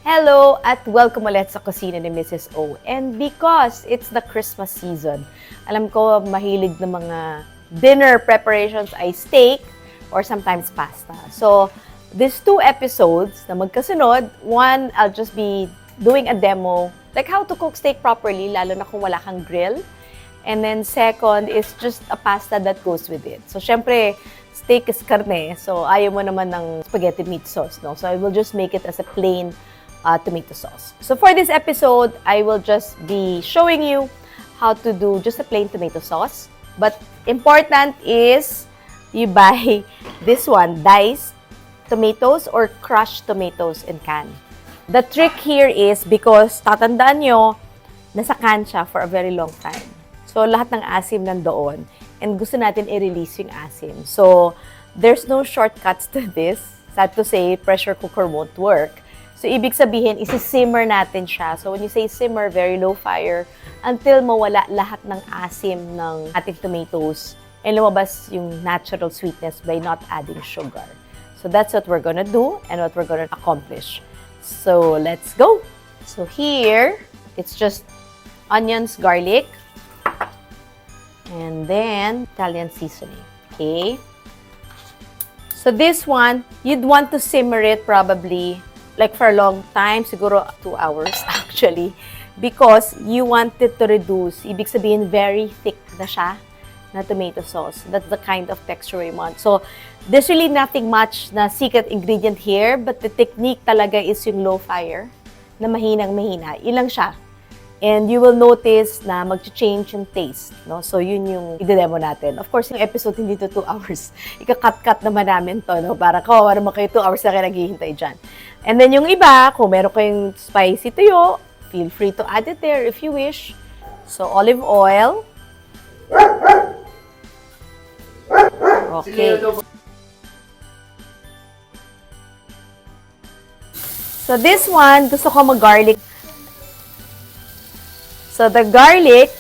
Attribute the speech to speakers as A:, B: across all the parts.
A: Hello at welcome ulit sa kusina ni Mrs. O. And because it's the Christmas season, alam ko mahilig ng mga dinner preparations ay steak or sometimes pasta. So, these two episodes na magkasunod, one, I'll just be doing a demo, like how to cook steak properly, lalo na kung wala kang grill. And then second is just a pasta that goes with it. So, syempre, steak is karne, so ayaw mo naman ng spaghetti meat sauce, no? So, I will just make it as a plain tomato sauce. So for this episode, I will just be showing you how to do just a plain tomato sauce. But important is you buy this one, diced tomatoes or crushed tomatoes in can. The trick here is because tatandaan nyo, nasa can siya for a very long time. So lahat ng asim nandoon and gusto natin i-release yung asim. So there's no shortcuts to this. Sad to say, pressure cooker won't work. So, ibig sabihin, isi-simmer natin siya. So, when you say simmer, very low fire, until mawala lahat ng asim ng ating tomatoes and lumabas yung natural sweetness by not adding sugar. So, that's what we're gonna do and what we're gonna accomplish. So, let's go! So, here, it's just onions, garlic, and then Italian seasoning. Okay? So, this one, you'd want to simmer it probably like for a long time, siguro 2 hours actually, because you want it to reduce. Ibig sabihin, very thick na siya na tomato sauce. That's the kind of texture we want. So, there's really nothing much na secret ingredient here, but the technique talaga is yung low fire na mahinang-mahina. Ilang siya. And you will notice na mag-change yung taste. No? So, yun yung i-demo natin. Of course, yung episode hindi to 2 hours. Ika-cut-cut naman namin to. No? Para kawawa naman kayo 2 hours na kayo naghihintay dyan. And then yung iba, kung meron kayong spicy tuyo, feel free to add it there if you wish. So, olive oil. Okay. So, this one, gusto ko mag-garlic. So, the garlic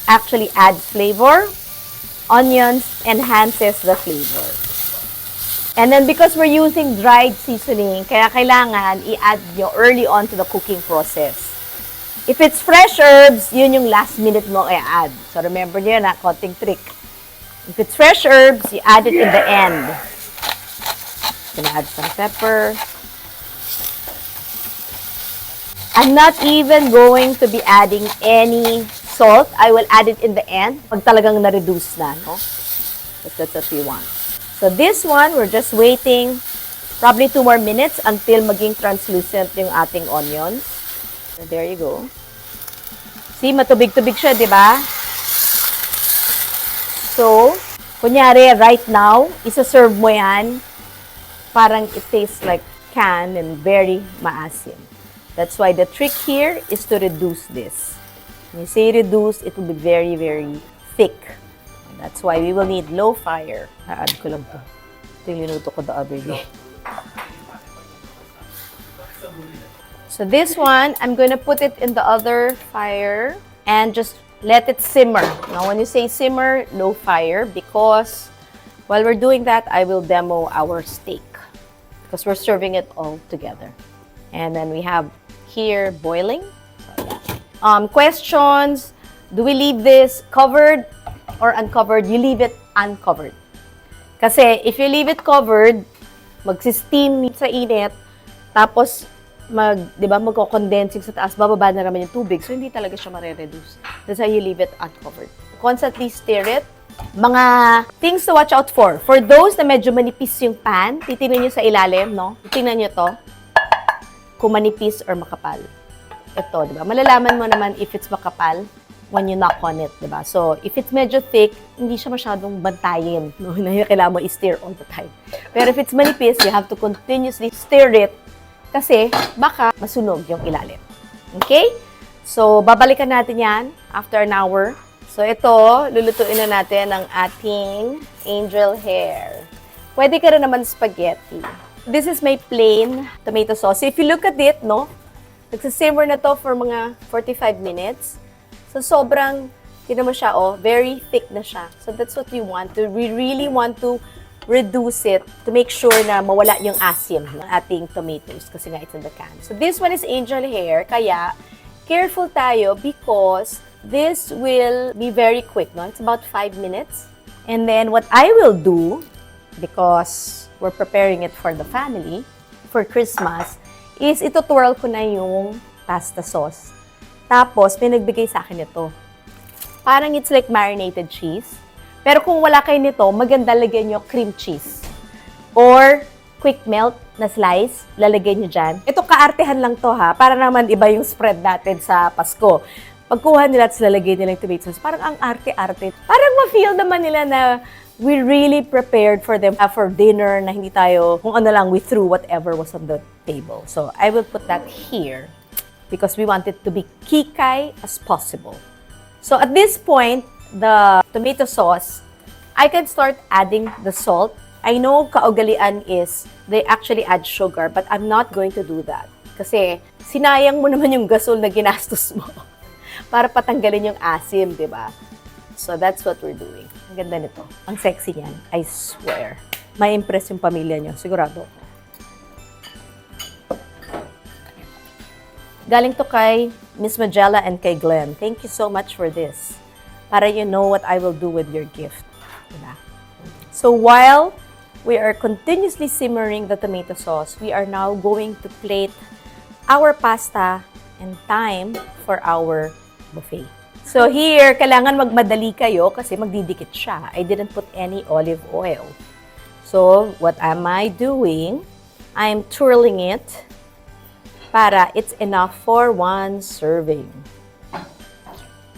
A: actually adds flavor. Onions enhances the flavor. And then, because we're using dried seasoning, kaya kailangan i-add nyo early on to the cooking process. If it's fresh herbs, yun yung last minute mo i-add. So, remember nyo na, konting trick. If it's fresh herbs, you add it in the end. Gonna add some pepper. I'm not even going to be adding any salt. I will add it in the end pag talagang na-reduce na, no? If that's what we want. So this one, we're just waiting probably 2 more minutes until maging translucent yung ating onions. So there you go. See, matubig-tubig siya, di ba? So, kunyari, right now, isa-serve mo yan, parang it tastes like can and very maasim. That's why the trick here is to reduce this. When you say reduce, it will be very, very thick. That's why we will need low fire. Na-add ko lang to. Ito yung linuto ko the other day. So this one, I'm going to put it in the other fire and just let it simmer. Now, when you say simmer, low fire, because while we're doing that, I will demo our steak. Because we're serving it all together. And then we have here boiling. So, yeah. Questions, do we leave this covered or uncovered? You leave it uncovered. Kasi if you leave it covered, magsi-steam sa init, tapos magko-condense sa taas, bababa na naman yung tubig. So, hindi talaga siya mare-reduce. That's why you leave it uncovered. Constantly stir it. Mga things to watch out for. For those na medyo manipis yung pan, titingnan nyo sa ilalim, no? Titingnan nyo to. Kung manipis or makapal. Ito, di ba? Malalaman mo naman if it's makapal when you knock on it, di ba? So, if it's medyo thick, hindi siya masyadong bantayin. No? Kailangan mo i-stir all the time. Pero if it's manipis, you have to continuously stir it kasi baka masunog yung ilalim. Okay? So, babalikan natin yan after an hour. So, ito, lulutuin na natin ang ating angel hair. Pwede ka rin naman spaghetti. This is my plain tomato sauce. So, if you look at it, no, nagsisimmer na to for mga 45 minutes. So, sobrang, tinan mo siya, oh, very thick na siya. So, that's what we want. We really want to reduce it to make sure na mawala yung asim ng ating tomatoes kasi nga it's in the can. So this one is angel hair, kaya careful tayo because this will be very quick, no? It's about 5 minutes. And then what I will do, because we're preparing it for the family, for Christmas, is ito-twirl ko na yung pasta sauce. Tapos, may nagbigay sa akin ito. Parang it's like marinated cheese. Pero kung wala kayo nito, maganda lagyan nyo cream cheese. Or quick melt na slice, lalagay nyo dyan. Ito, kaartehan lang to ha. Para naman iba yung spread natin sa Pasko. Pagkuha nila at lalagay nila yung tomato sauce, parang ang arte-arte. Parang ma-feel naman nila na we really prepared for them for dinner na hindi tayo, kung ano lang, we threw whatever was on the table. So, I will put that here because we want it to be kikay as possible. So, at this point, the tomato sauce, I can start adding the salt. I know kaugalian is they actually add sugar, but I'm not going to do that. Kasi sinayang mo naman yung gasol na ginastos mo para patanggalin yung asim, di ba? So that's what we're doing. Ang ganda nito. Ang sexy niyan. I swear. May impress yung pamilya niyo. Sigurado. Galing to kay Miss Magella and kay Glenn. Thank you so much for this. Para you know what I will do with your gift. Diba? So while we are continuously simmering the tomato sauce, we are now going to plate our pasta and time for our buffet. So here, kailangan magmadali kayo kasi magdidikit siya. I didn't put any olive oil. So what am I doing? I'm twirling it para it's enough for one serving.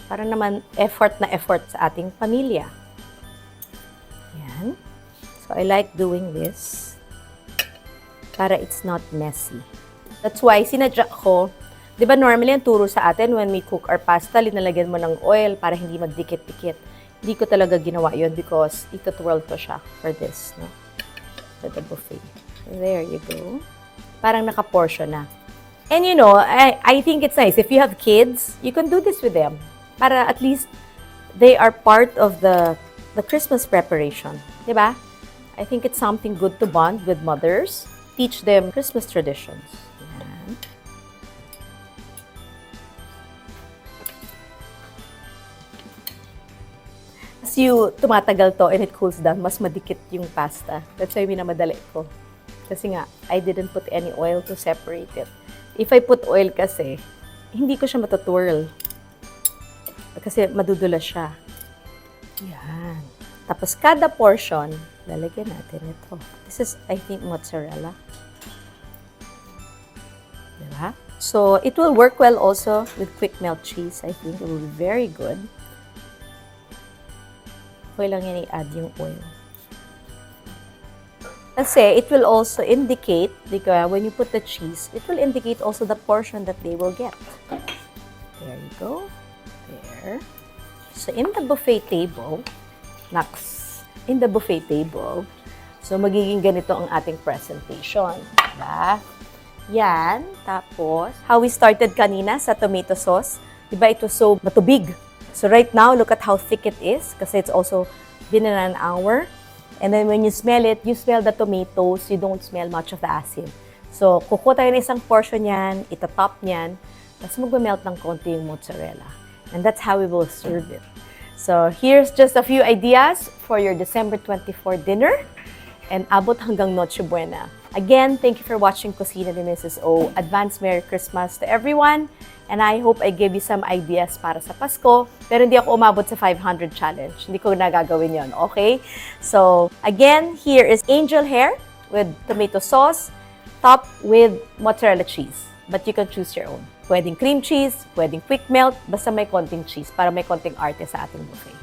A: Para naman effort na effort sa ating pamilya. Yan. So, I like doing this para it's not messy. That's why, sinadya ko, di ba normally ang turo sa atin when we cook our pasta, linalagyan mo ng oil para hindi magdikit-dikit. Hindi ko talaga ginawa yon because ito-twirl ko siya for this, no? For the buffet. So, there you go. Parang naka-portion na. And you know, I think it's nice. If you have kids, you can do this with them. Para at least they are part of the Christmas preparation. Di ba? I think it's something good to bond with mothers. Teach them Christmas traditions. Yan. As you tumatagal to and it cools down, mas madikit yung pasta. That's why minamadali ko. Kasi nga, I didn't put any oil to separate it. If I put oil kasi, hindi ko siya matutwirl. Kasi madudula siya. Yan. Tapos kada portion, lalagyan natin ito. This is, I think, mozzarella. Diba? So, it will work well also with quick melt cheese. I think it will be very good. Okay lang yan i-add yung oil. Kasi it will also indicate, because when you put the cheese, it will indicate also the portion that they will get. There you go. There. So, in the buffet table, in the buffet table, so magiging ganito ang ating presentation. Diba? Yan. Tapos, how we started kanina sa tomato sauce, diba ito so matubig. So, right now, look at how thick it is kasi it's also been an hour. And then, when you smell it, you smell the tomatoes, you don't smell much of the asim. So, kukuha tayo ng isang portion yan, itatop niyan, tapos mag-melt ng konti yung mozzarella. And that's how we will serve it. So, here's just a few ideas for your December 24 dinner. And abot hanggang Noche Buena. Again, thank you for watching Kusina ni Mrs. O. Advance Merry Christmas to everyone. And I hope I gave you some ideas para sa Pasko. Pero hindi ako umabot sa 500 challenge. Hindi ko nagagawin yon, okay? So, again, here is angel hair with tomato sauce, topped with mozzarella cheese. But you can choose your own. Pwedeng cream cheese, pwedeng quick melt, basta may konting cheese para may konting arte sa ating buffet.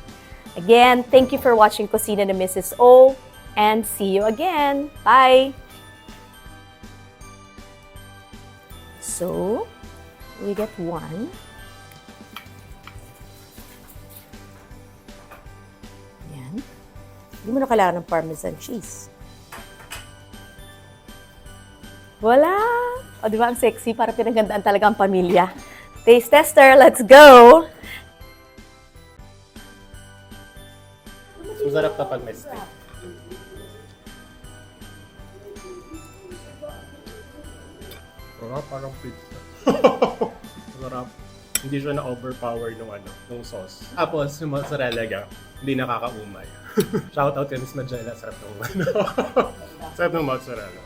A: Again, thank you for watching Kusina ni Mrs. O, and see you again. Bye! So, we get one. Yan. Hindi mo na kailangan ng Parmesan cheese. Wala! O, di ba ang sexy? Para pinagandaan talaga ang pamilya. Taste tester, let's go!
B: Masarap kapag may steak. Parang pizza. Sarap. Hindi siya na-overpower nung sauce. Tapos, yung mozzarella ga, hindi nakakaumay. Shoutout kay Miss Magella, sarap ng sarap ng mozzarella.